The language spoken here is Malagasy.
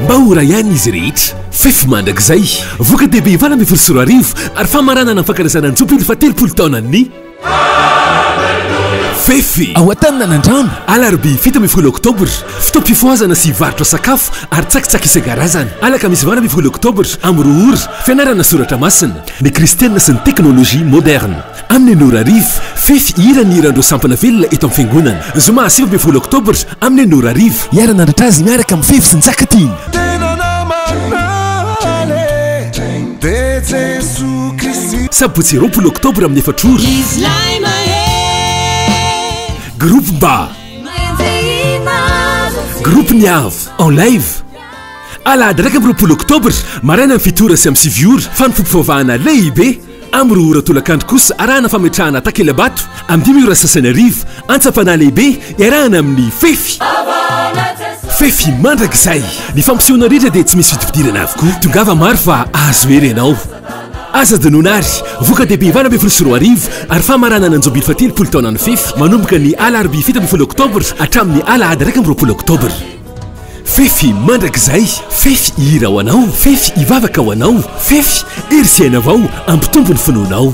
mba ora ihany izy rehetra fefy mandrakizay voka dehibe ivana amby folo sy roa arivo ary famaranana ny fankalazana ny jobily fa 30 taonany fefy ao an-tanina nandrano alarobia 7 oktobra fotoam-pifoazana sy varotra sakafo ary tsakitsaky isan-karazany alaka misy vana 10 oktobra amin'ny roa ora fianarana soratra masina ny kristianina sy ny teknôlôjia moderne amin'ny Nora Rive fefy iranirandreo sampana velona eto amin'ny fiangonana zoma 7 oktobra amin'ny Nora Rive iaranandratra azy miaraka amin'ny fefy sy ny tsakatiny sabotsy 20 oktobra amin'ny 4 ora groupe ba groupe niave en live alahady raika amin'ny 20 oktobra maraina amin'ny 7 ora sy amin'ny 7 ora fa ny fompifovahana lehibe amin'ny 2 ora tolakandro kosa arahana fametrahana takelabato amin'ny 5 ora sasany arivo antsapana lehibe iarahana amin'ny fefy fefy mandrakizay ny fampisehoana rehetra dia tsy misy fitifidirana avokoa tongava maro fa azo erenao aza dinonary voka dehibe ivana 24 arivo ary famaranana anjobily fa 30 taona ny fefy manomboka ny alarobia 7 oktobra hatramin'ny alahady 20 oktobra fefy mandrakizay fefy ihira ho anao fefy ivavaka ho anao fefy ery siaina avao ampitombony finoanao